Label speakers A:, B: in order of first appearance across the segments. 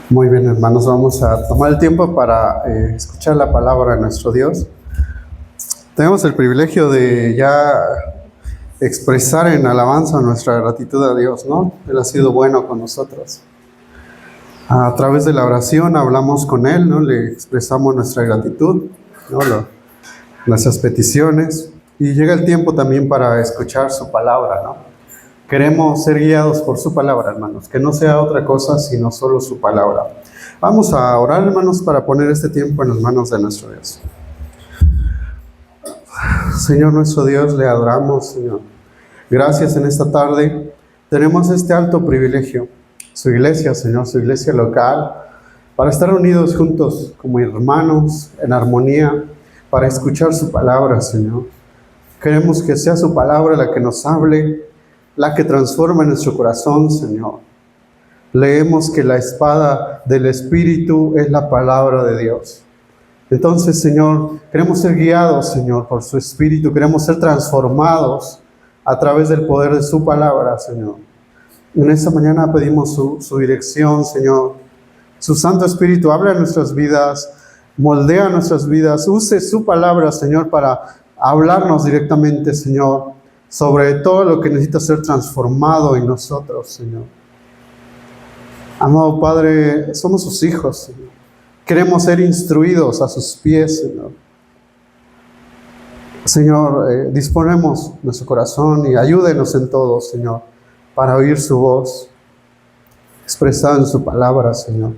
A: Muy bien, hermanos, vamos a tomar el tiempo para escuchar la palabra de nuestro Dios. Tenemos el privilegio de ya expresar en alabanza nuestra gratitud a Dios, ¿no? Él ha sido bueno con nosotros. A través de la oración hablamos con Él, ¿no? Le expresamos nuestra gratitud, ¿no? Nuestras peticiones. Y llega el tiempo también para escuchar su palabra, ¿no? Queremos ser guiados por su palabra, hermanos, que no sea otra cosa sino solo su palabra. Vamos a orar, hermanos, para poner este tiempo en las manos de nuestro Dios. Señor nuestro Dios, le adoramos, Señor. Gracias en esta tarde. Tenemos este alto privilegio, su iglesia, Señor, su iglesia local, para estar unidos juntos como hermanos, en armonía, para escuchar su palabra, Señor. Queremos que sea su palabra la que nos hable, la que transforma nuestro corazón, Señor. Leemos que la espada del Espíritu es la palabra de Dios. Entonces, Señor, queremos ser guiados, Señor, por su Espíritu. Queremos ser transformados a través del poder de su palabra, Señor. En esta mañana pedimos su dirección, Señor. Su Santo Espíritu habla en nuestras vidas, moldea nuestras vidas. Use su palabra, Señor, para hablarnos directamente, Señor, sobre todo lo que necesita ser transformado en nosotros, Señor. Amado Padre, somos sus hijos, Señor. Queremos ser instruidos a sus pies, Señor. Señor, disponemos nuestro corazón y ayúdenos en todo, Señor, para oír su voz expresada en su palabra, Señor.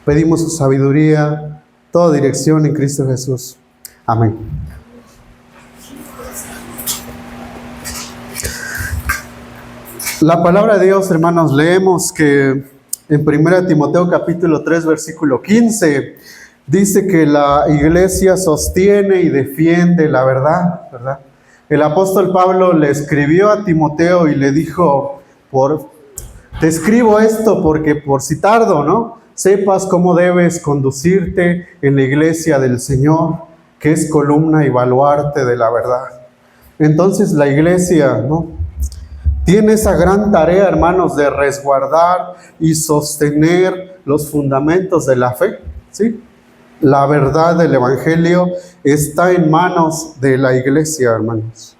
A: Pedimos su sabiduría, toda dirección en Cristo Jesús. Amén. La palabra de Dios, hermanos, leemos que en 1 Timoteo capítulo 3, versículo 15, dice que la iglesia sostiene y defiende la verdad, ¿verdad? El apóstol Pablo le escribió a Timoteo y le dijo, te escribo esto porque por si tardo, ¿no? Sepas cómo debes conducirte en la iglesia del Señor, que es columna y baluarte de la verdad. Entonces la iglesia, ¿no?, tiene esa gran tarea, hermanos, de resguardar y sostener los fundamentos de la fe, ¿sí? La verdad del Evangelio está en manos de la iglesia, hermanos.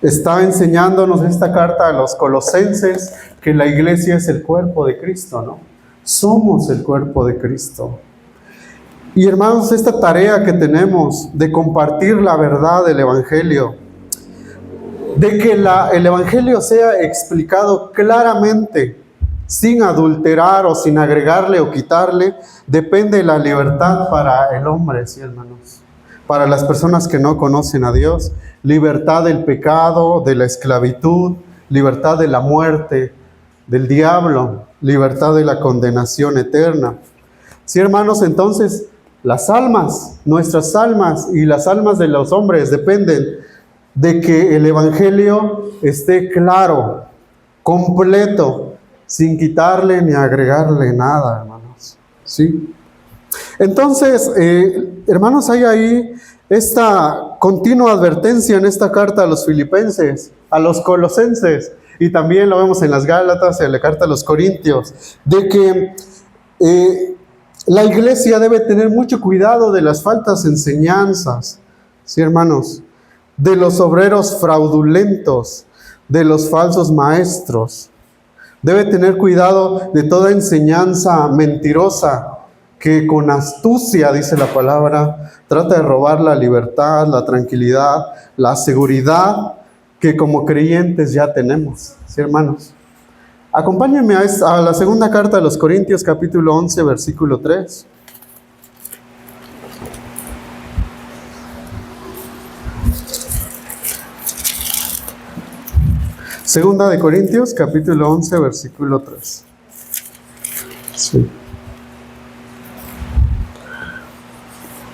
A: Está enseñándonos esta carta a los colosenses que la iglesia es el cuerpo de Cristo, ¿no? Somos el cuerpo de Cristo. Y hermanos, esta tarea que tenemos de compartir la verdad del Evangelio, de que el Evangelio sea explicado claramente, sin adulterar o sin agregarle o quitarle, depende de la libertad para el hombre, sí, hermanos. Para las personas que no conocen a Dios, libertad del pecado, de la esclavitud, libertad de la muerte, del diablo, libertad de la condenación eterna. Sí, hermanos, entonces las almas, nuestras almas y las almas de los hombres dependen de que el Evangelio esté claro, completo, sin quitarle ni agregarle nada, hermanos. ¿Sí? Entonces, hermanos, hay ahí esta continua advertencia en esta carta a los filipenses, a los colosenses, y también lo vemos en las Gálatas y en la carta a los Corintios, de que la iglesia debe tener mucho cuidado de las falsas enseñanzas, ¿sí, hermanos?, de los obreros fraudulentos, de los falsos maestros. Debe tener cuidado de toda enseñanza mentirosa que con astucia, dice la palabra, trata de robar la libertad, la tranquilidad, la seguridad que como creyentes ya tenemos. ¿Sí, hermanos? Acompáñenme a la segunda carta de los Corintios, capítulo 11, versículo 3. Segunda de Corintios, capítulo 11, versículo 3. Sí.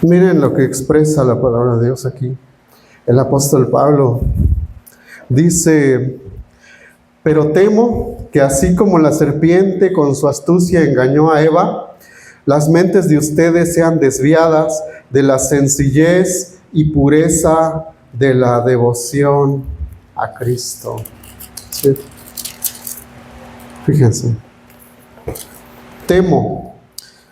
A: Miren lo que expresa la palabra de Dios aquí. El apóstol Pablo dice, pero temo que así como la serpiente con su astucia engañó a Eva, las mentes de ustedes sean desviadas de la sencillez y pureza de la devoción a Cristo. Sí. Fíjense. Temo,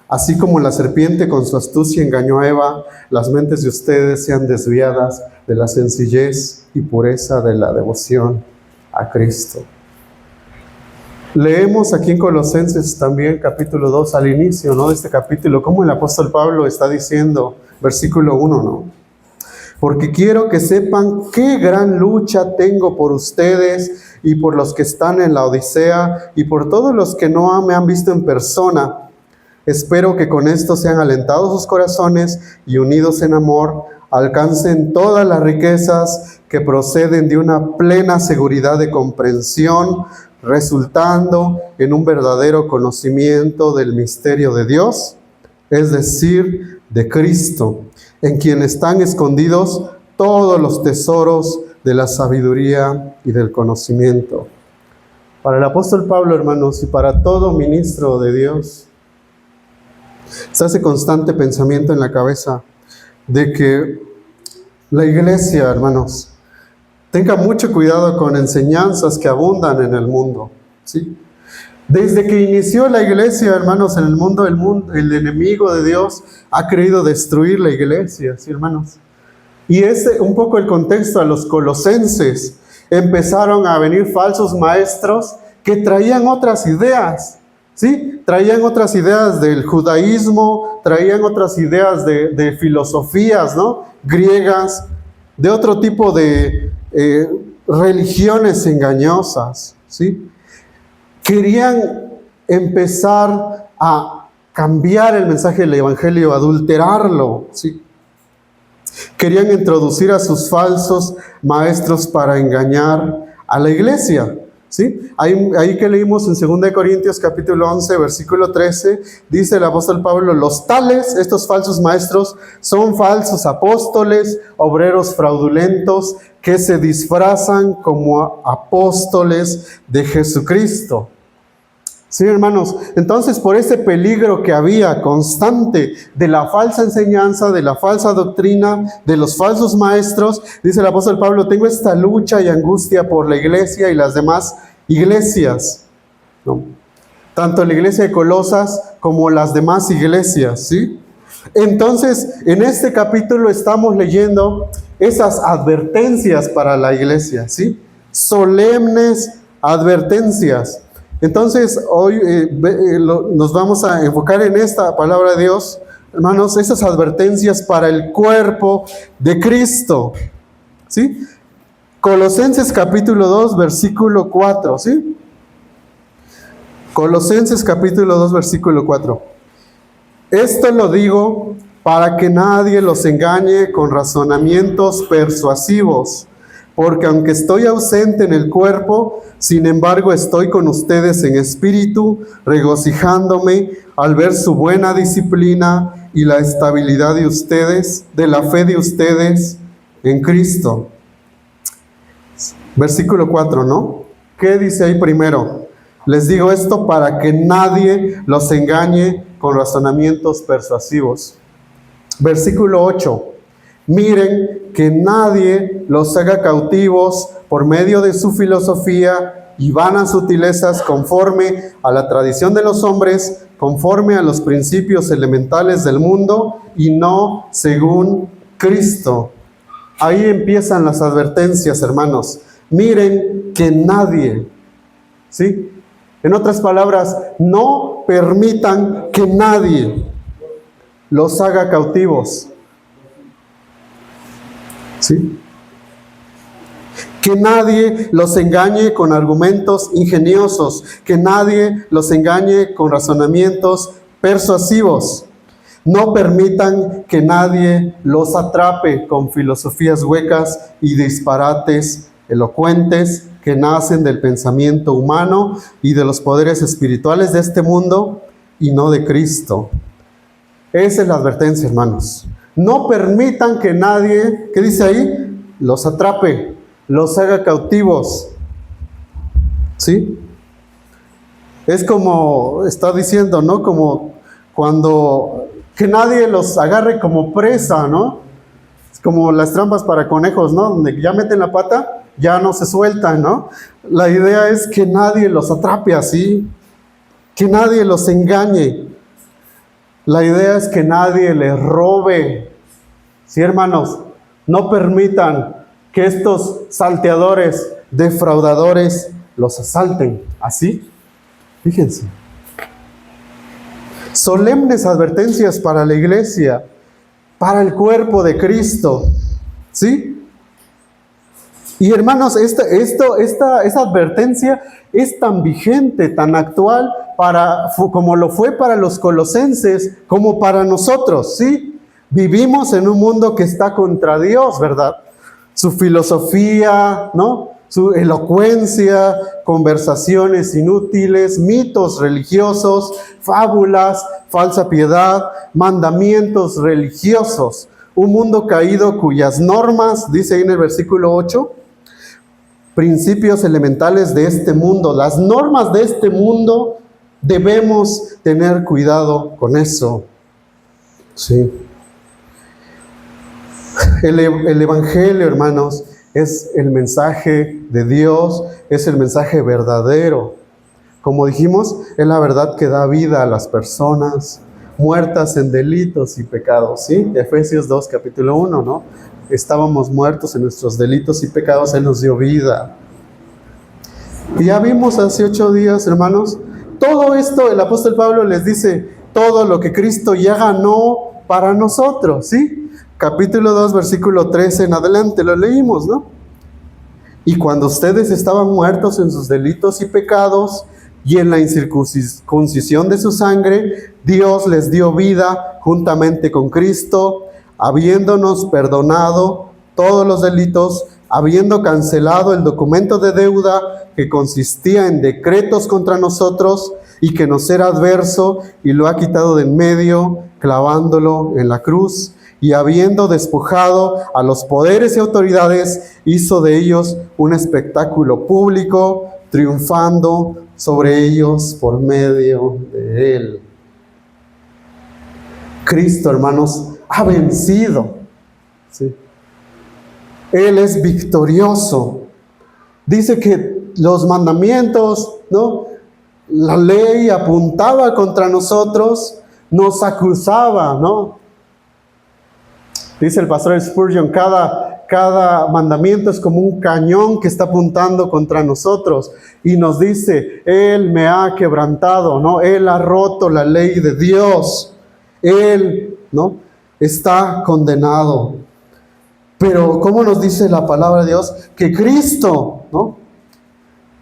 A: así como la serpiente con su astucia engañó a Eva, las mentes de ustedes sean desviadas de la sencillez y pureza de la devoción a Cristo. Leemos aquí en Colosenses también capítulo 2 al inicio, ¿no?, de este capítulo, como el apóstol Pablo está diciendo, versículo 1, ¿no? Porque quiero que sepan qué gran lucha tengo por ustedes y por los que están en la Odisea y por todos los que no me han visto en persona. Espero que con esto sean alentados sus corazones y unidos en amor, alcancen todas las riquezas que proceden de una plena seguridad de comprensión, resultando en un verdadero conocimiento del misterio de Dios, es decir, de Cristo, en quien están escondidos todos los tesoros de la sabiduría y del conocimiento. Para el apóstol Pablo, hermanos, y para todo ministro de Dios, está ese constante pensamiento en la cabeza de que la iglesia, hermanos, tenga mucho cuidado con enseñanzas que abundan en el mundo, ¿sí? Desde que inició la iglesia, hermanos, en el mundo, el enemigo de Dios ha querido destruir la iglesia, ¿sí, hermanos? Y ese un poco el contexto a los colosenses. Empezaron a venir falsos maestros que traían otras ideas, ¿sí? Traían otras ideas del judaísmo, traían otras ideas de filosofías, ¿no?, griegas, de otro tipo de religiones engañosas, ¿sí? Querían empezar a cambiar el mensaje del evangelio, adulterarlo, ¿sí? Querían introducir a sus falsos maestros para engañar a la iglesia, ¿sí? Ahí que leímos en 2 Corintios capítulo 11, versículo 13, dice el apóstol Pablo, los tales, estos falsos maestros, son falsos apóstoles, obreros fraudulentos, que se disfrazan como apóstoles de Jesucristo. Sí, hermanos, entonces por ese peligro que había constante de la falsa enseñanza, de la falsa doctrina, de los falsos maestros, dice el apóstol Pablo, tengo esta lucha y angustia por la iglesia y las demás iglesias, ¿no? Tanto la iglesia de Colosas como las demás iglesias, ¿sí? Entonces, en este capítulo estamos leyendo esas advertencias para la iglesia, ¿sí? Solemnes advertencias. Entonces, hoy nos vamos a enfocar en esta palabra de Dios, hermanos, esas advertencias para el cuerpo de Cristo, ¿sí? Colosenses capítulo 2, versículo 4, ¿sí? Colosenses capítulo 2, versículo 4. Esto lo digo para que nadie los engañe con razonamientos persuasivos, porque aunque estoy ausente en el cuerpo, sin embargo estoy con ustedes en espíritu, regocijándome al ver su buena disciplina y la estabilidad de ustedes, de la fe de ustedes en Cristo. Versículo 4, ¿no? ¿Qué dice ahí primero? Les digo esto para que nadie los engañe con razonamientos persuasivos. Versículo 8. Miren que nadie los haga cautivos por medio de su filosofía y vanas sutilezas conforme a la tradición de los hombres, conforme a los principios elementales del mundo y no según Cristo. Ahí empiezan las advertencias, hermanos. Miren que nadie, ¿sí? En otras palabras, no permitan que nadie los haga cautivos, ¿sí? Que nadie los engañe con argumentos ingeniosos, que nadie los engañe con razonamientos persuasivos. No permitan que nadie los atrape con filosofías huecas y disparates elocuentes que nacen del pensamiento humano y de los poderes espirituales de este mundo y no de Cristo. Esa es la advertencia, hermanos. No permitan que nadie, ¿qué dice ahí? Los atrape, los haga cautivos, ¿sí? Es como está diciendo, ¿no? Como cuando que nadie los agarre como presa, ¿no? Es como las trampas para conejos, ¿no? Donde ya meten la pata, ya no se sueltan, ¿no? La idea es que nadie los atrape así. que nadie los engañe. La idea es que nadie les robe. Sí, hermanos, no permitan que estos salteadores, defraudadores, los asalten. ¿Así? Fíjense. Solemnes advertencias para la iglesia, para el cuerpo de Cristo. ¿Sí? Y hermanos, esta advertencia es tan vigente, tan actual, como lo fue para los colosenses, como para nosotros, ¿sí? Vivimos en un mundo que está contra Dios, ¿verdad? Su filosofía, ¿no? Su elocuencia, conversaciones inútiles, mitos religiosos, fábulas, falsa piedad, mandamientos religiosos. Un mundo caído cuyas normas, dice ahí en el versículo 8, principios elementales de este mundo, las normas de este mundo, debemos tener cuidado con eso. Sí. El Evangelio, hermanos, es el mensaje de Dios, es el mensaje verdadero. Como dijimos, es la verdad que da vida a las personas muertas en delitos y pecados, ¿sí? Efesios 2, capítulo 1, ¿no? Estábamos muertos en nuestros delitos y pecados, Él nos dio vida. Y ya vimos hace 8 días, hermanos, todo esto el apóstol Pablo les dice, todo lo que Cristo ya ganó para nosotros, ¿sí? Capítulo 2, versículo 13 en adelante, lo leímos, ¿no? Y cuando ustedes estaban muertos en sus delitos y pecados, y en la incircuncisión de su sangre, Dios les dio vida juntamente con Cristo, habiéndonos perdonado todos los delitos, habiendo cancelado el documento de deuda que consistía en decretos contra nosotros y que nos era adverso, y lo ha quitado de en medio, clavándolo en la cruz. Y habiendo despojado a los poderes y autoridades, hizo de ellos un espectáculo público, triunfando sobre ellos por medio de Él. Cristo, hermanos, ha vencido. ¿Sí? Él es victorioso. Dice que los mandamientos, ¿no? La ley apuntaba contra nosotros, nos acusaba, ¿no? Dice el pastor Spurgeon, cada mandamiento es como un cañón que está apuntando contra nosotros y nos dice, Él me ha quebrantado, ¿no? Él ha roto la ley de Dios. Él, ¿no? Está condenado. Pero, ¿cómo nos dice la palabra de Dios? Que Cristo, ¿no?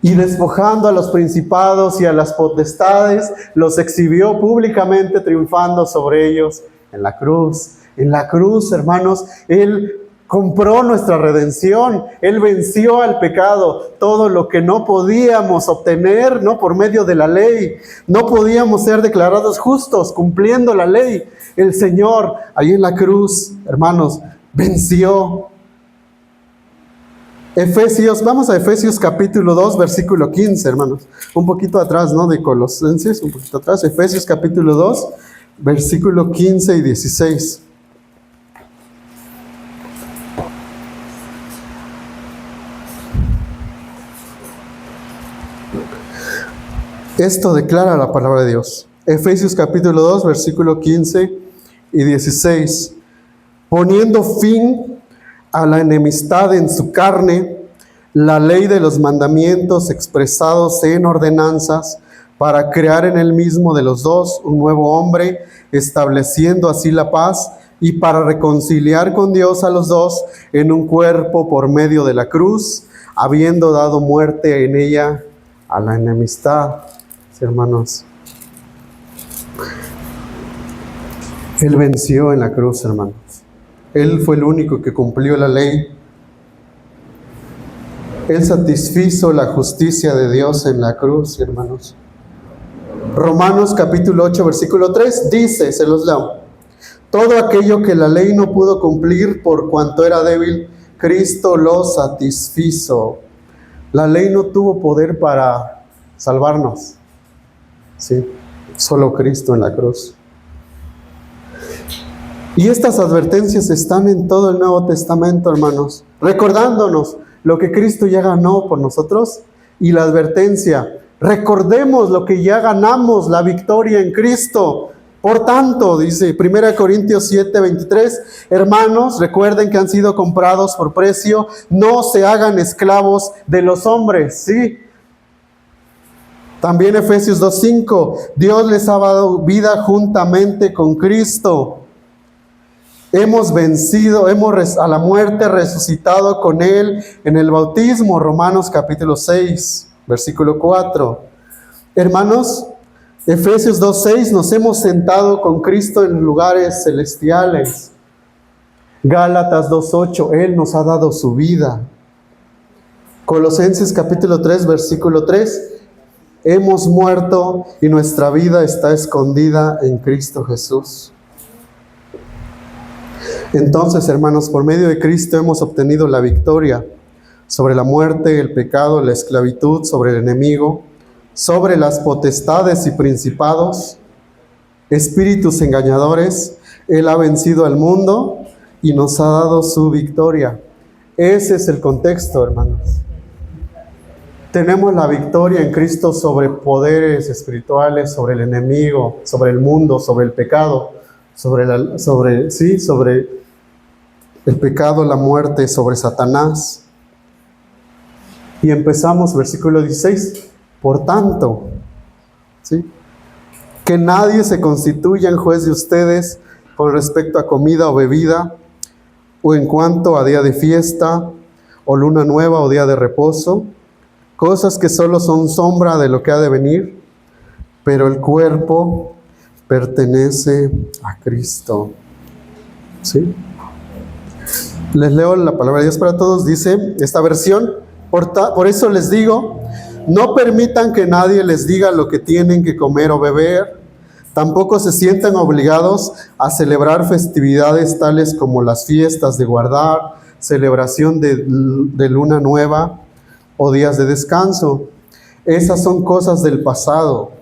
A: Y despojando a los principados y a las potestades, los exhibió públicamente, triunfando sobre ellos en la cruz. En la cruz, hermanos, Él compró nuestra redención. Él venció al pecado. Todo lo que no podíamos obtener, ¿no? Por medio de la ley. No podíamos ser declarados justos cumpliendo la ley. El Señor, ahí en la cruz, hermanos, venció. Vamos a Efesios capítulo 2, versículo 15, hermanos. Un poquito atrás, ¿no? De Colosenses, un poquito atrás. Efesios capítulo 2, versículo 15 y 16. Esto declara la palabra de Dios. Efesios capítulo 2, versículo 15 y 16. Poniendo fin a la enemistad en su carne, la ley de los mandamientos expresados en ordenanzas, para crear en el mismo de los dos un nuevo hombre, estableciendo así la paz, y para reconciliar con Dios a los dos en un cuerpo por medio de la cruz, habiendo dado muerte en ella a la enemistad. Hermanos, Él venció en la cruz, hermanos. Él fue el único que cumplió la ley. Él satisfizo la justicia de Dios en la cruz, hermanos. Romanos capítulo 8, versículo 3 dice, se los leo: todo aquello que la ley no pudo cumplir por cuanto era débil, Cristo lo satisfizo. La ley no tuvo poder para salvarnos. Sí, solo Cristo en la cruz. Y estas advertencias están en todo el Nuevo Testamento, hermanos, recordándonos lo que Cristo ya ganó por nosotros, y la advertencia: Recordemos lo que ya ganamos, la victoria en Cristo. Por tanto, dice 1 Corintios 7:23, hermanos, recuerden que han sido comprados por precio, no se hagan esclavos de los hombres, ¿sí? También Efesios 2:5, Dios les ha dado vida juntamente con Cristo. Hemos vencido, a la muerte resucitado con Él en el bautismo, Romanos capítulo 6, versículo 4. Hermanos, Efesios 2:6, nos hemos sentado con Cristo en lugares celestiales. Gálatas 2:8, Él nos ha dado su vida. Colosenses capítulo 3, versículo 3, hemos muerto y nuestra vida está escondida en Cristo Jesús. Entonces, hermanos, por medio de Cristo hemos obtenido la victoria sobre la muerte, el pecado, la esclavitud, sobre el enemigo, sobre las potestades y principados, espíritus engañadores. Él ha vencido al mundo y nos ha dado su victoria. Ese es el contexto, hermanos. Tenemos la victoria en Cristo sobre poderes espirituales, sobre el enemigo, sobre el mundo, sobre el pecado, sobre el pecado, la muerte, sobre Satanás. Y empezamos, versículo 16, por tanto, ¿sí?, que nadie se constituya en juez de ustedes con respecto a comida o bebida, o en cuanto a día de fiesta, o luna nueva o día de reposo, cosas que solo son sombra de lo que ha de venir, pero el cuerpo pertenece a Cristo. ¿Sí? Les leo la palabra de Dios para todos. Dice esta versión: por eso les digo, no permitan que nadie les diga lo que tienen que comer o beber. Tampoco se sientan obligados a celebrar festividades tales como las fiestas de guardar, celebración de luna nueva o días de descanso. Esas son cosas del pasado,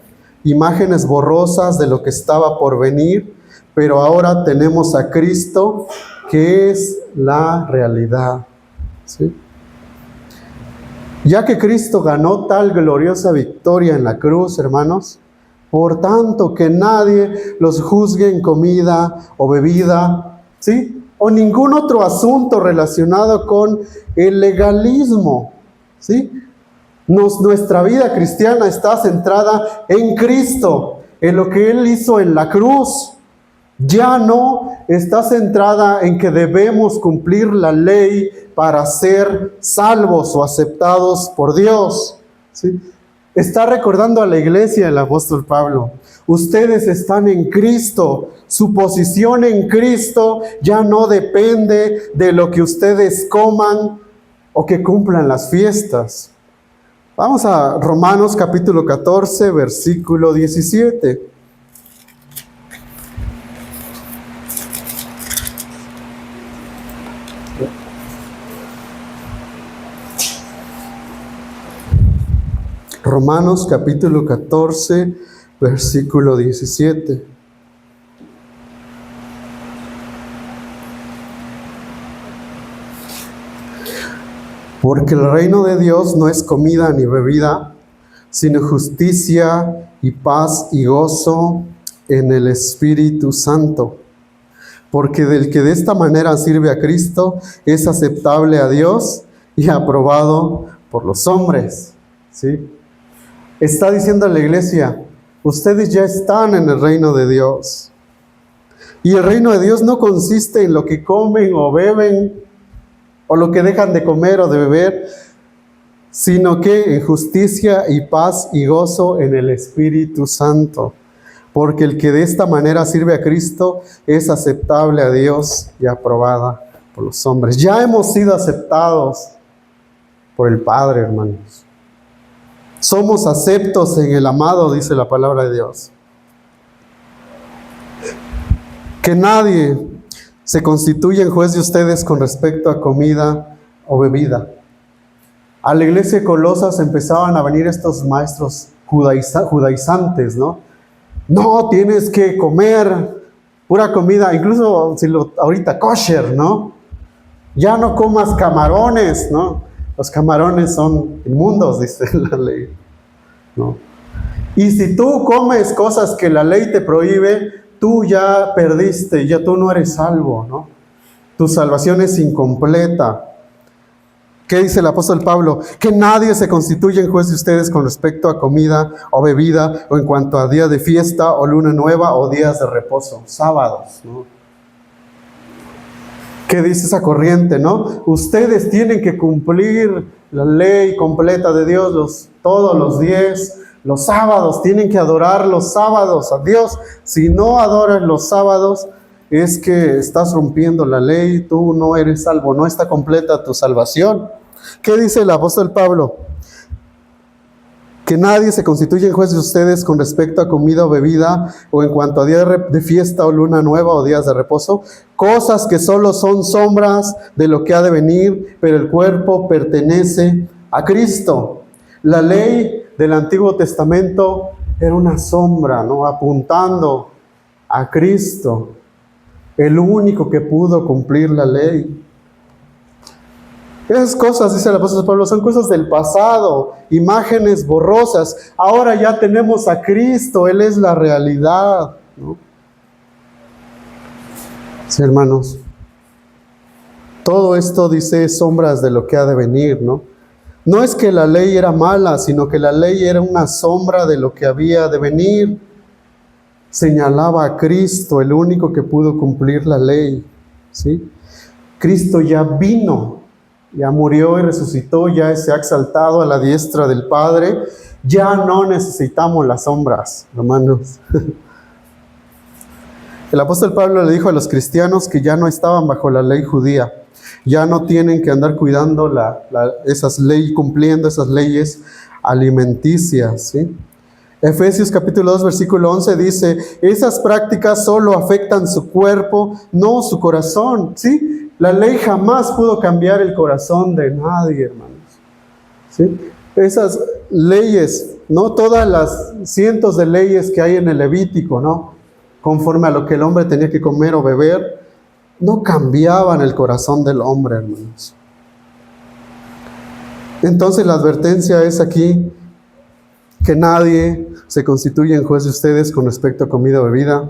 A: imágenes borrosas de lo que estaba por venir, pero ahora tenemos a Cristo, que es la realidad. ¿Sí? Ya que Cristo ganó tal gloriosa victoria en la cruz, hermanos, por tanto que nadie los juzgue en comida o bebida, ¿sí?, o ningún otro asunto relacionado con el legalismo, ¿sí? Nuestra vida cristiana está centrada en Cristo, en lo que Él hizo en la cruz. Ya no está centrada en que debemos cumplir la ley para ser salvos o aceptados por Dios, ¿sí? Está recordando a la iglesia el apóstol Pablo: ustedes están en Cristo, su posición en Cristo ya no depende de lo que ustedes coman o que cumplan las fiestas. Vamos a Romanos capítulo 14, versículo 17. Romanos capítulo 14, versículo 17. Porque el reino de Dios no es comida ni bebida, sino justicia y paz y gozo en el Espíritu Santo. Porque del que de esta manera sirve a Cristo es aceptable a Dios y aprobado por los hombres. ¿Sí? Está diciendo la iglesia: ustedes ya están en el reino de Dios. Y el reino de Dios no consiste en lo que comen o beben, o lo que dejan de comer o de beber, sino que en justicia y paz y gozo en el Espíritu Santo. Porque el que de esta manera sirve a Cristo es aceptable a Dios y aprobada por los hombres. Ya hemos sido aceptados por el Padre, hermanos. Somos aceptos en el amado, dice la palabra de Dios. Que nadie se constituya en juez de ustedes con respecto a comida o bebida. A la iglesia de Colosas empezaban a venir estos maestros judaizantes, ¿no? No, tienes que comer pura comida, incluso ahorita kosher, ¿no? Ya no comas camarones, ¿no? Los camarones son inmundos, dice la ley. ¿no? Y si tú comes cosas que la ley te prohíbe, tú ya perdiste, ya tú no eres salvo, ¿no? Tu salvación es incompleta. ¿Qué dice el apóstol Pablo? Que nadie se constituya en juez de ustedes con respecto a comida o bebida, o en cuanto a día de fiesta, o luna nueva, o días de reposo, sábados, ¿no? ¿Qué dice esa corriente, no? Ustedes tienen que cumplir la ley completa de Dios todos los 10, los sábados, tienen que adorar los sábados a Dios. Si no adoras los sábados, es que estás rompiendo la ley, tú no eres salvo, no está completa tu salvación. ¿Qué dice el apóstol Pablo? Que nadie se constituya en juez de ustedes con respecto a comida o bebida, o en cuanto a día de fiesta o luna nueva o días de reposo, cosas que solo son sombras de lo que ha de venir, pero el cuerpo pertenece a Cristo. La ley del Antiguo Testamento era una sombra, ¿no? Apuntando a Cristo, el único que pudo cumplir la ley. Esas cosas, dice el apóstol Pablo, son cosas del pasado, imágenes borrosas. Ahora ya tenemos a Cristo, Él es la realidad, ¿no? Sí, hermanos. Todo esto dice sombras de lo que ha de venir, ¿no? No es que la ley era mala, sino que la ley era una sombra de lo que había de venir. Señalaba a Cristo, el único que pudo cumplir la ley, ¿sí? Cristo ya vino, ya murió y resucitó, ya se ha exaltado a la diestra del Padre. Ya no necesitamos las sombras, hermanos. El apóstol Pablo le dijo a los cristianos que ya no estaban bajo la ley judía. Ya no tienen que andar cuidando cumpliendo esas leyes alimenticias, ¿sí? Efesios capítulo 2, versículo 11 dice, esas prácticas solo afectan su cuerpo, no su corazón, ¿sí? La ley jamás pudo cambiar el corazón de nadie, hermanos, ¿sí? Esas leyes, no todas las cientos de leyes que hay en el Levítico, ¿no? Conforme a lo que el hombre tenía que comer o beber, no cambiaban el corazón del hombre, hermanos. Entonces la advertencia es aquí, que nadie se constituya en juez de ustedes con respecto a comida o bebida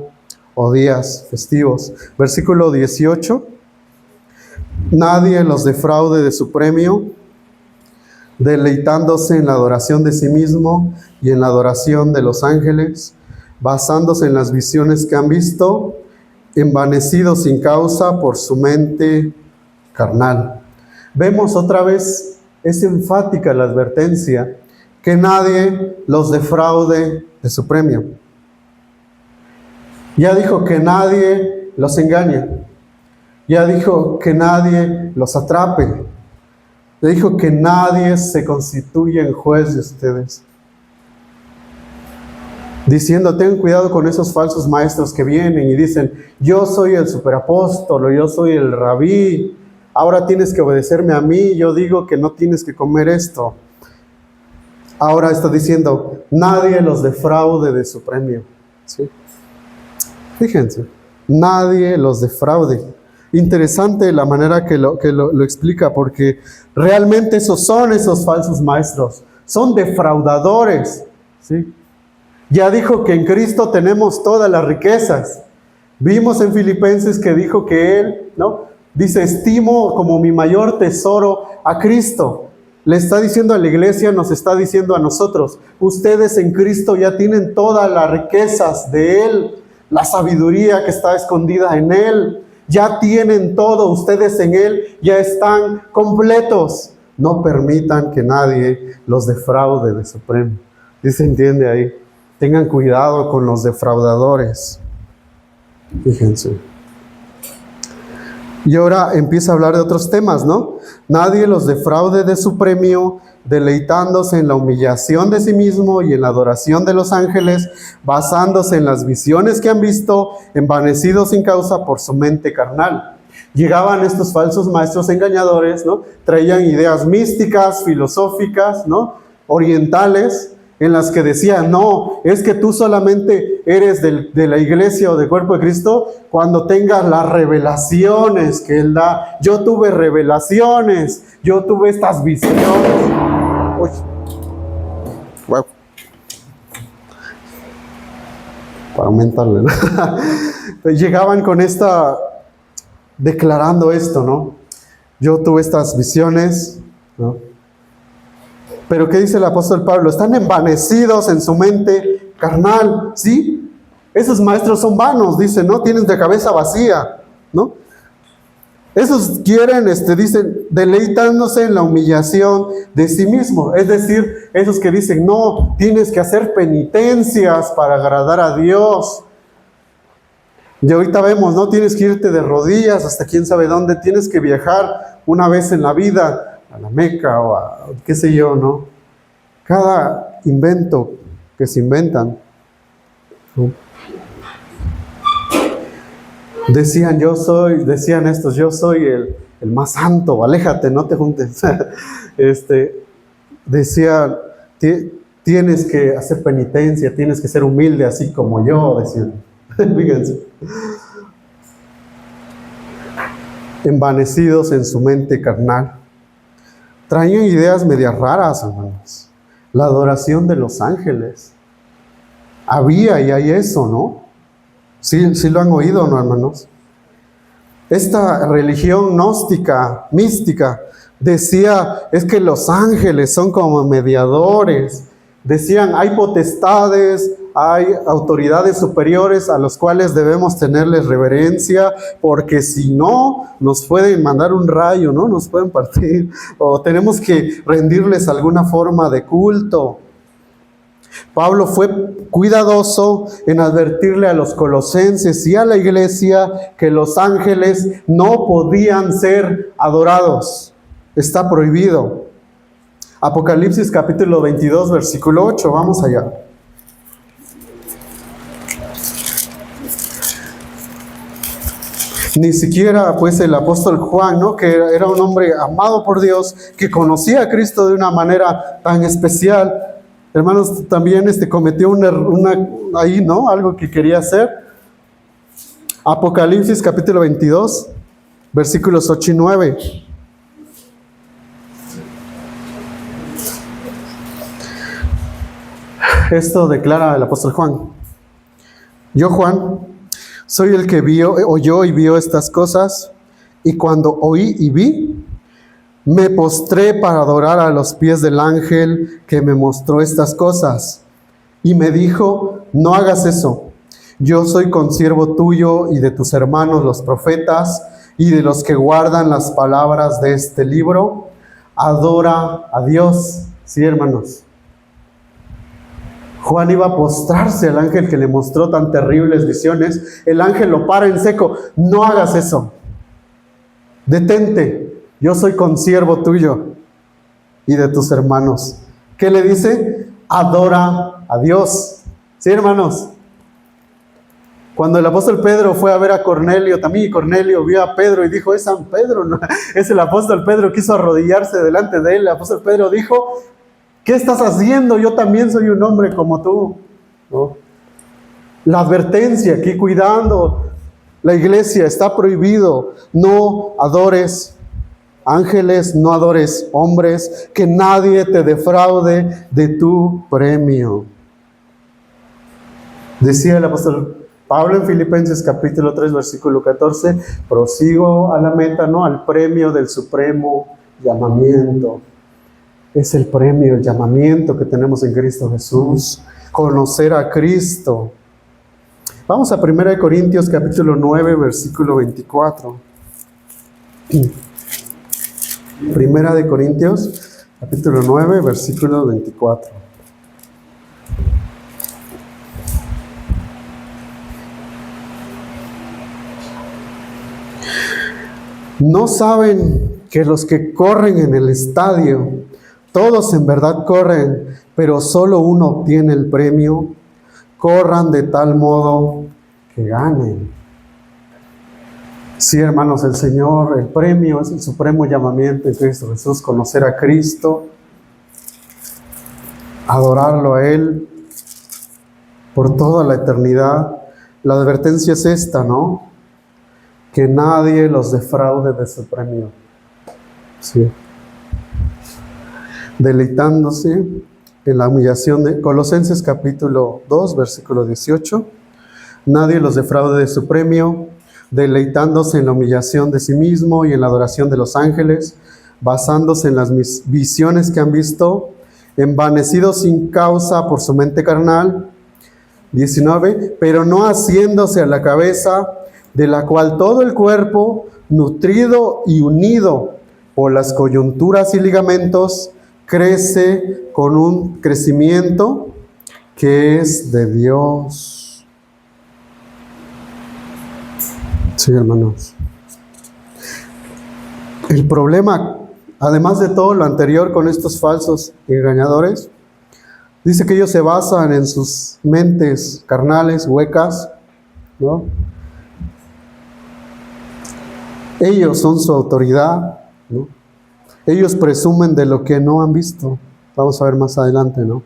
A: o días festivos. Versículo 18. Nadie los defraude de su premio, deleitándose en la adoración de sí mismo y en la adoración de los ángeles, basándose en las visiones que han visto, envanecidos sin causa por su mente carnal. Vemos otra vez, es enfática la advertencia, que nadie los defraude de su premio. Ya dijo que nadie los engañe. Ya dijo que nadie los atrape. Ya dijo que nadie se constituya en juez de ustedes. Diciendo, ten cuidado con esos falsos maestros que vienen y dicen, yo soy el superapóstol o yo soy el rabí, ahora tienes que obedecerme a mí, yo digo que no tienes que comer esto. Ahora está diciendo, nadie los defraude de su premio, ¿sí? Fíjense, nadie los defraude. Interesante la manera que lo explica, porque realmente esos son esos falsos maestros, son defraudadores, ¿sí? Ya dijo que en Cristo tenemos todas las riquezas. Vimos en Filipenses que dijo que Él, ¿no? Dice, estimo como mi mayor tesoro a Cristo. Le está diciendo a la iglesia, nos está diciendo a nosotros, ustedes en Cristo ya tienen todas las riquezas de Él, la sabiduría que está escondida en Él, ya tienen todo, ustedes en Él ya están completos. No permitan que nadie los defraude de su premio. ¿Sí entiende ahí? Tengan cuidado con los defraudadores. Fíjense. Y ahora empieza a hablar de otros temas, ¿no? Nadie los defraude de su premio, deleitándose en la humillación de sí mismo y en la adoración de los ángeles, basándose en las visiones que han visto, envanecidos sin causa por su mente carnal. Llegaban estos falsos maestros engañadores, ¿no? Traían ideas místicas, filosóficas, ¿no? Orientales, en las que decían, no, es que tú solamente eres de la iglesia o del cuerpo de Cristo cuando tengas las revelaciones que Él da. Yo tuve revelaciones, yo tuve estas visiones. Uy. Wow. para aumentarle, ¿no? Llegaban con declarando esto, ¿no? Yo tuve estas visiones, ¿no? Pero ¿qué dice el apóstol Pablo? Están envanecidos en su mente carnal, ¿sí? Esos maestros son vanos, dice, ¿no? Tienen de cabeza vacía, ¿no? Esos quieren, dicen, deleitándose en la humillación de sí mismo. Es decir, esos que dicen, no, tienes que hacer penitencias para agradar a Dios. Y ahorita vemos, ¿no? Tienes que irte de rodillas hasta quién sabe dónde. Tienes que viajar una vez en la vida a la Meca o a qué sé yo, ¿no? Cada invento que se inventan, ¿no? Decían estos, yo soy el más santo, aléjate, no te juntes. Decían, tienes que hacer penitencia, tienes que ser humilde así como yo, decían. Fíjense. Envanecidos en su mente carnal. Traían ideas medias raras, hermanos. La adoración de los ángeles. Había y hay eso, ¿no? Sí lo han oído, ¿no, hermanos? Esta religión gnóstica, mística, decía, es que los ángeles son como mediadores. Decían, hay potestades, hay autoridades superiores a los cuales debemos tenerles reverencia, porque si no, nos pueden mandar un rayo, ¿no? Nos pueden partir, o tenemos que rendirles alguna forma de culto. Pablo fue cuidadoso en advertirle a los colosenses y a la iglesia que los ángeles no podían ser adorados. Está prohibido. Apocalipsis capítulo 22, versículo 8. Vamos allá. Ni siquiera pues el apóstol Juan, ¿no? Que era un hombre amado por Dios, que conocía a Cristo de una manera tan especial. Hermanos, también cometió ahí, ¿no? Algo que quería hacer. Apocalipsis capítulo 22, versículos 8 y 9. Esto declara el apóstol Juan. Yo, Juan, soy el que oyó y vio estas cosas, y cuando oí y vi, me postré para adorar a los pies del ángel que me mostró estas cosas. Y me dijo, no hagas eso. Yo soy consiervo tuyo y de tus hermanos los profetas y de los que guardan las palabras de este libro. Adora a Dios. Sí, hermanos. Juan iba a postrarse al ángel que le mostró tan terribles visiones. El ángel lo para en seco. No hagas eso. Detente. Yo soy consiervo tuyo y de tus hermanos. ¿Qué le dice? Adora a Dios. ¿Sí, hermanos? Cuando el apóstol Pedro fue a ver a Cornelio, también Cornelio vio a Pedro y dijo, es San Pedro, ¿no? Es el apóstol Pedro, quiso arrodillarse delante de él. El apóstol Pedro dijo, ¿qué estás haciendo? Yo también soy un hombre como tú, ¿no? La advertencia aquí, cuidando la iglesia, está prohibido. No adores ángeles, no adores hombres, que nadie te defraude de tu premio. Decía el apóstol Pablo en Filipenses capítulo 3, versículo 14, prosigo a la meta, no al premio del supremo llamamiento. Es el premio, el llamamiento que tenemos en Cristo Jesús, conocer a Cristo. Vamos a 1 Corintios capítulo 9, versículo 24. Primera de Corintios, capítulo 9, versículo 24. ¿No saben que los que corren en el estadio, todos en verdad corren, pero solo uno obtiene el premio? Corran de tal modo que ganen. Sí, hermanos, el Señor, el premio es el supremo llamamiento en Cristo Jesús, conocer a Cristo, adorarlo a Él por toda la eternidad. La advertencia es esta, ¿no? Que nadie los defraude de su premio. Sí. Deleitándose en la humillación de Colosenses capítulo 2, versículo 18. Nadie los defraude de su premio, deleitándose en la humillación de sí mismo y en la adoración de los ángeles, basándose en las visiones que han visto, envanecidos sin causa por su mente carnal. 19, pero no haciéndose a la cabeza, de la cual todo el cuerpo, nutrido y unido por las coyunturas y ligamentos, crece con un crecimiento que es de Dios. Sí, hermanos. El problema, además de todo lo anterior con estos falsos engañadores, dice que ellos se basan en sus mentes carnales, huecas, ¿no? Ellos son su autoridad, ¿no? Ellos presumen de lo que no han visto. Vamos a ver más adelante, ¿no?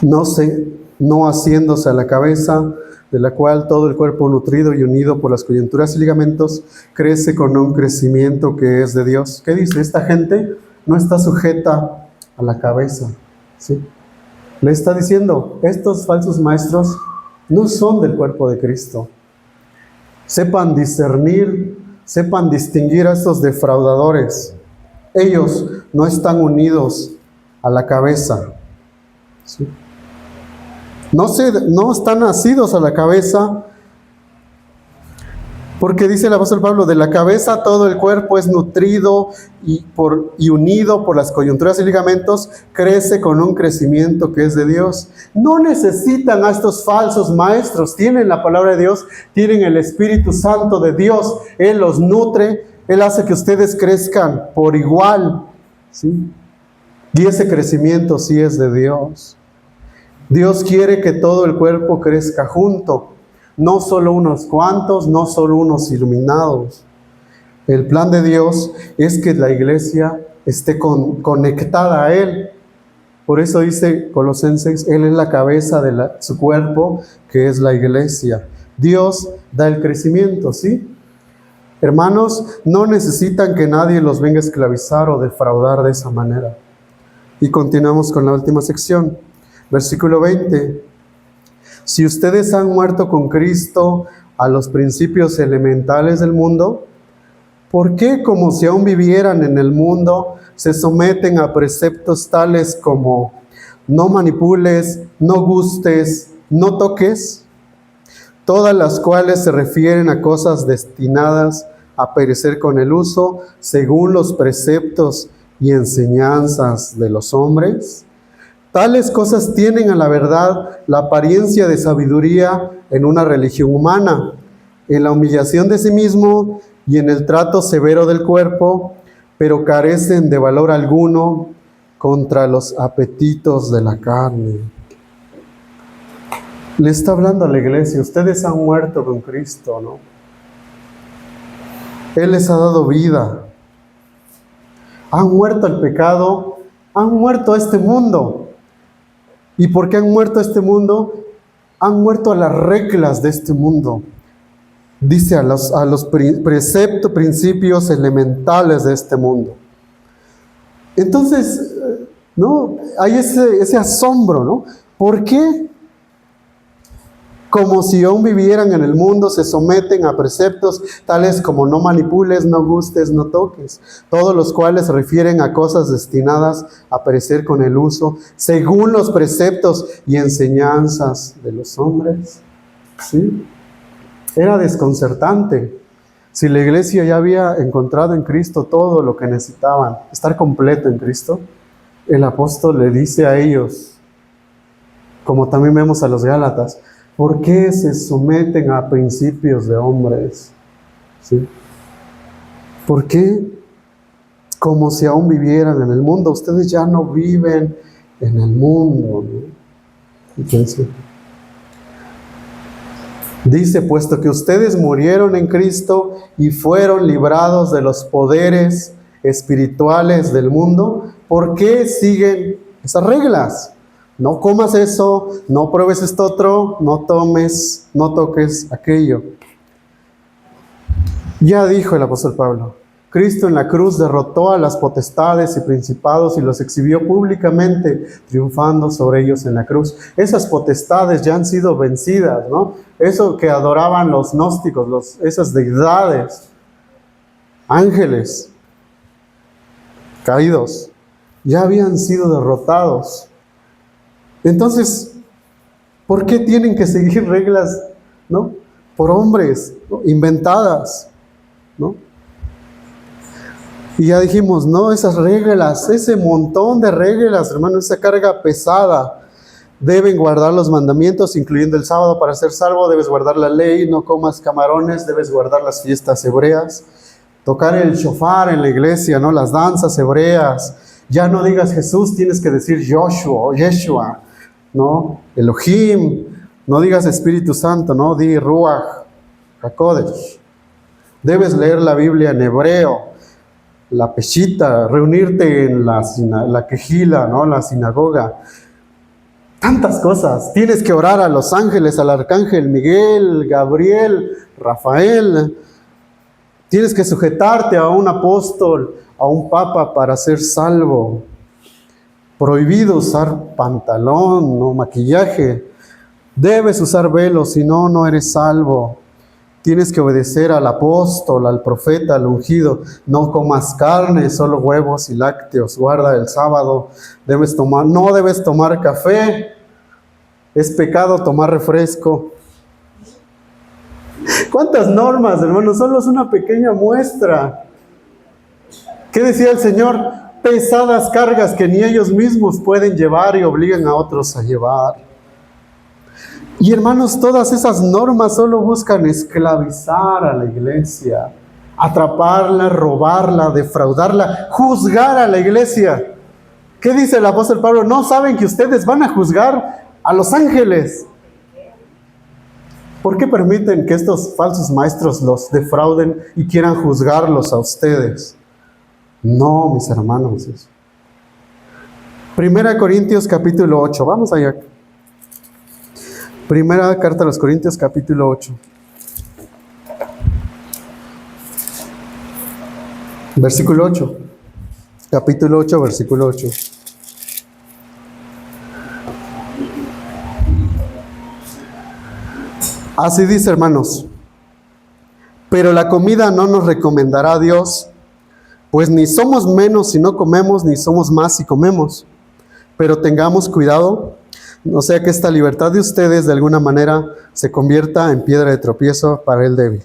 A: No haciéndose a la cabeza, de la cual todo el cuerpo nutrido y unido por las coyunturas y ligamentos crece con un crecimiento que es de Dios. ¿Qué dice? Esta gente no está sujeta a la cabeza, ¿sí? Le está diciendo, estos falsos maestros no son del cuerpo de Cristo. Sepan discernir, sepan distinguir a estos defraudadores. Ellos no están unidos a la cabeza, ¿sí? No están nacidos a la cabeza, porque dice el apóstol Pablo, de la cabeza todo el cuerpo es nutrido y unido por las coyunturas y ligamentos, crece con un crecimiento que es de Dios. No necesitan a estos falsos maestros, tienen la palabra de Dios, tienen el Espíritu Santo de Dios, Él los nutre, Él hace que ustedes crezcan por igual, ¿sí? Y ese crecimiento sí es de Dios. Dios quiere que todo el cuerpo crezca junto, no solo unos cuantos, no solo unos iluminados. El plan de Dios es que la iglesia esté conectada a Él. Por eso dice Colosenses, Él es la cabeza de su cuerpo, que es la iglesia. Dios da el crecimiento, ¿sí? Hermanos, no necesitan que nadie los venga a esclavizar o defraudar de esa manera. Y continuamos con la última sección. Versículo 20. Si ustedes han muerto con Cristo a los principios elementales del mundo, ¿por qué, como si aún vivieran en el mundo, se someten a preceptos tales como no manipules, no gustes, no toques? Todas las cuales se refieren a cosas destinadas a perecer con el uso, según los preceptos y enseñanzas de los hombres. Tales cosas tienen a la verdad la apariencia de sabiduría en una religión humana, en la humillación de sí mismo y en el trato severo del cuerpo, pero carecen de valor alguno contra los apetitos de la carne. Le está hablando a la iglesia, ustedes han muerto con Cristo, ¿no? Él les ha dado vida. Han muerto al pecado, han muerto a este mundo. ¿Y por qué han muerto a este mundo? Han muerto a las reglas de este mundo. Dice a los preceptos, principios elementales de este mundo. Entonces, ¿no? Hay ese asombro, ¿no? ¿Por qué? Como si aún vivieran en el mundo, se someten a preceptos tales como no manipules, no gustes, no toques, todos los cuales se refieren a cosas destinadas a perecer con el uso, según los preceptos y enseñanzas de los hombres. ¿Sí? Era desconcertante. Si la iglesia ya había encontrado en Cristo todo lo que necesitaban, estar completo en Cristo, el apóstol le dice a ellos, como también vemos a los Gálatas, ¿por qué se someten a principios de hombres? ¿Sí? ¿Por qué? Como si aún vivieran en el mundo. Ustedes ya no viven en el mundo, ¿no? Entonces, dice, puesto que ustedes murieron en Cristo y fueron librados de los poderes espirituales del mundo, ¿por qué siguen esas reglas? No comas eso, no pruebes esto otro, no tomes, no toques aquello. Ya dijo el apóstol Pablo, Cristo en la cruz derrotó a las potestades y principados y los exhibió públicamente, triunfando sobre ellos en la cruz. Esas potestades ya han sido vencidas, ¿no? Eso que adoraban los gnósticos, esas deidades, ángeles caídos, ya habían sido derrotados. Entonces, ¿por qué tienen que seguir reglas, ¿no? Por hombres, ¿no? Inventadas, ¿no? Y ya dijimos, no, esas reglas, ese montón de reglas, hermano, esa carga pesada. Deben guardar los mandamientos, incluyendo el sábado para ser salvo. Debes guardar la ley, no comas camarones, debes guardar las fiestas hebreas. Tocar el shofar en la iglesia, ¿no? Las danzas hebreas. Ya no digas Jesús, tienes que decir Joshua o Yeshua, ¿no? Elohim. No digas Espíritu Santo, ¿no? Di Ruach HaKodesh. Debes leer la Biblia en hebreo. La peshita, reunirte en la quejila, ¿no? La sinagoga. Tantas cosas. Tienes que orar a los ángeles, al arcángel Miguel, Gabriel, Rafael. Tienes que sujetarte a un apóstol, a un papa para ser salvo. Prohibido usar pantalón, no maquillaje. Debes usar velo, si no, no eres salvo. Tienes que obedecer al apóstol, al profeta, al ungido. No comas carne, solo huevos y lácteos. Guarda el sábado. No debes tomar café. Es pecado tomar refresco. ¿Cuántas normas, hermanos? Solo es una pequeña muestra. ¿Qué decía el Señor? Pesadas cargas que ni ellos mismos pueden llevar y obligan a otros a llevar. Y hermanos, todas esas normas solo buscan esclavizar a la iglesia, atraparla, robarla, defraudarla, juzgar a la iglesia. ¿Qué dice el apóstol Pablo? ¿No saben que ustedes van a juzgar a los ángeles? ¿Por qué permiten que estos falsos maestros los defrauden y quieran juzgarlos a ustedes? No, mis hermanos. Primera Corintios capítulo 8, vamos allá. Primera carta a los Corintios, capítulo 8. Versículo 8. Capítulo 8, versículo 8. Así dice, hermanos. Pero la comida no nos recomendará a Dios, pues ni somos menos si no comemos, ni somos más si comemos. Pero tengamos cuidado, no sea que esta libertad de ustedes de alguna manera se convierta en piedra de tropiezo para el débil.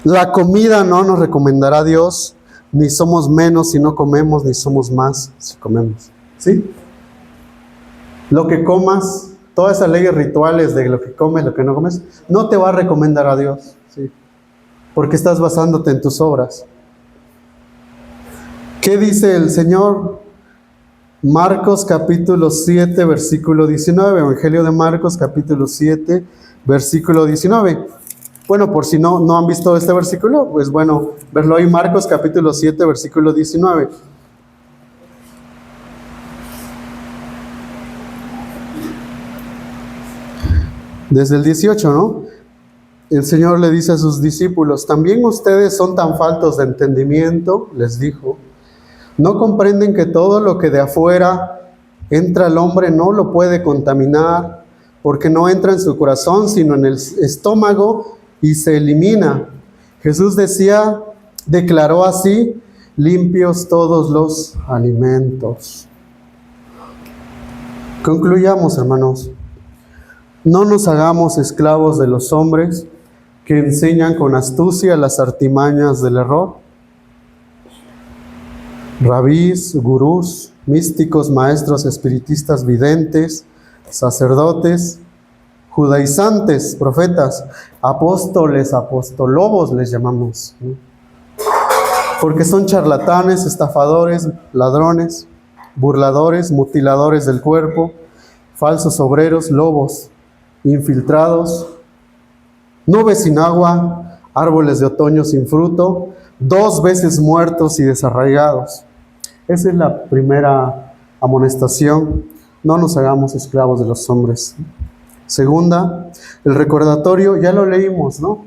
A: La comida no nos recomendará a Dios, ni somos menos si no comemos, ni somos más si comemos. ¿Sí? Lo que comas, todas esas leyes rituales de lo que comes, lo que no comes, no te va a recomendar a Dios. ¿Sí? Porque estás basándote en tus obras. ¿Qué dice el Señor? Marcos capítulo 7, versículo 19, Evangelio de Marcos capítulo 7, versículo 19. Bueno, por si no han visto este versículo, pues bueno, verlo ahí, Marcos capítulo 7, versículo 19. Desde el 18, ¿no? El Señor le dice a sus discípulos, también ustedes son tan faltos de entendimiento, les dijo. ¿No comprenden que todo lo que de afuera entra al hombre no lo puede contaminar? Porque no entra en su corazón, sino en el estómago y se elimina. Jesús declaró así, limpios todos los alimentos. Concluyamos, hermanos. No nos hagamos esclavos de los hombres que enseñan con astucia las artimañas del error. Rabís, gurús, místicos, maestros, espiritistas, videntes, sacerdotes, judaizantes, profetas, apóstoles, apostolobos les llamamos, ¿no? Porque son charlatanes, estafadores, ladrones, burladores, mutiladores del cuerpo, falsos obreros, lobos, infiltrados, nubes sin agua, árboles de otoño sin fruto, 2 veces muertos y desarraigados. Esa es la primera amonestación. No nos hagamos esclavos de los hombres. Segunda, el recordatorio, ya lo leímos, ¿no?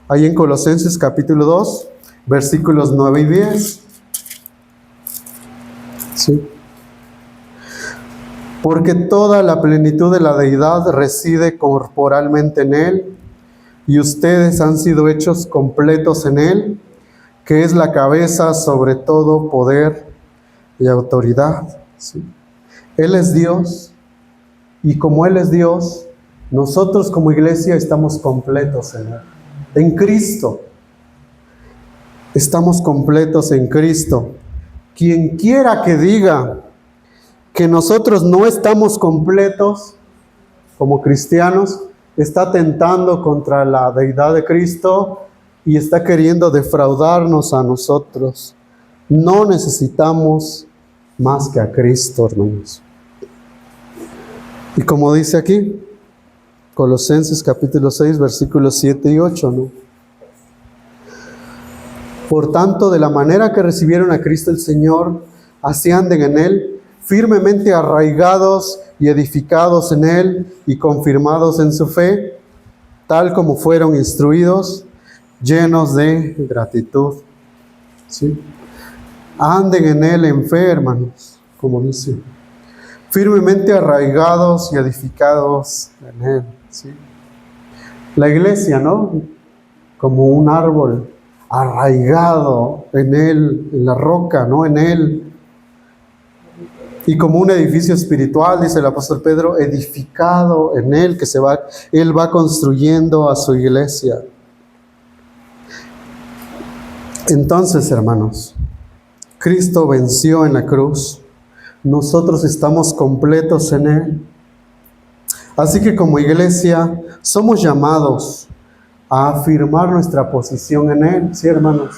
A: Ahí en Colosenses capítulo 2, versículos 9 y 10. ¿Sí? Porque toda la plenitud de la deidad reside corporalmente en Él, y ustedes han sido hechos completos en Él, que es la cabeza sobre todo poder y autoridad. ¿Sí? Él es Dios, y como Él es Dios, nosotros como iglesia estamos completos en Él. En Cristo. Estamos completos en Cristo. Quien quiera que diga que nosotros no estamos completos como cristianos, está atentando contra la deidad de Cristo y está queriendo defraudarnos a nosotros. No necesitamos más que a Cristo, hermanos. Y como dice aquí, Colosenses capítulo 6, versículos 7 y 8, ¿no? Por tanto, de la manera que recibieron a Cristo el Señor, así anden en Él, firmemente arraigados y edificados en Él y confirmados en su fe, tal como fueron instruidos, llenos de gratitud. ¿Sí? Anden en Él en fe, hermanos, como dice, firmemente arraigados y edificados en Él. ¿Sí? La iglesia, ¿no? Como un árbol arraigado en Él, en la roca, ¿no? En Él. Y como un edificio espiritual, dice el apóstol Pedro, edificado en Él, que Él va construyendo a su iglesia. Entonces, hermanos, Cristo venció en la cruz. Nosotros estamos completos en Él. Así que como iglesia somos llamados a afirmar nuestra posición en Él. Sí, hermanos,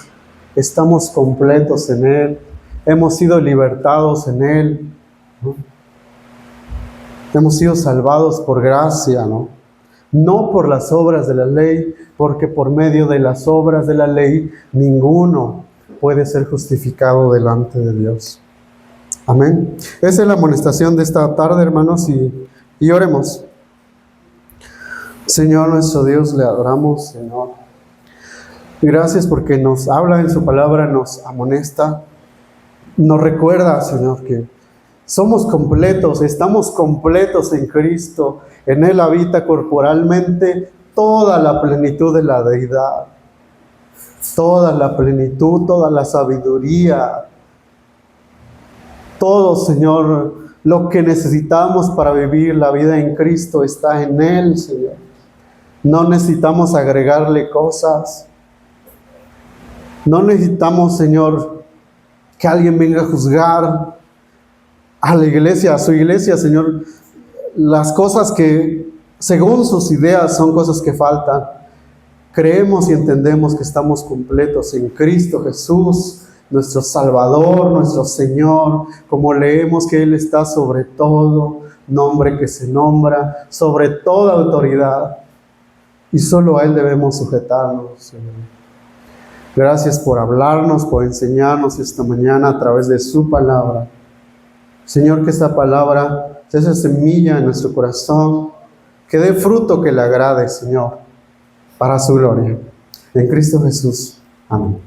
A: estamos completos en Él. Hemos sido libertados en Él, ¿no? Hemos sido salvados por gracia, ¿no? No por las obras de la ley, porque por medio de las obras de la ley ninguno puede ser justificado delante de Dios. Amén. Esa es la amonestación de esta tarde, hermanos, y oremos. Señor nuestro Dios, le adoramos, Señor. Gracias porque nos habla en su palabra, nos amonesta, nos recuerda, Señor, que somos completos, estamos completos en Cristo. En Él habita corporalmente toda la plenitud de la deidad, toda la plenitud, toda la sabiduría, todo, Señor, lo que necesitamos para vivir la vida en Cristo está en Él, Señor. No necesitamos agregarle cosas. No necesitamos, Señor, que alguien venga a juzgar a la iglesia, a su iglesia, Señor. Las cosas que, según sus ideas, son cosas que faltan. Creemos y entendemos que estamos completos en Cristo Jesús, nuestro Salvador, nuestro Señor. Como leemos que Él está sobre todo nombre que se nombra, sobre toda autoridad. Y solo a Él debemos sujetarnos, Señor. Gracias por hablarnos, por enseñarnos esta mañana a través de su palabra. Señor, que esta palabra sea esa semilla en nuestro corazón, que dé fruto que le agrade, Señor, para su gloria. En Cristo Jesús. Amén.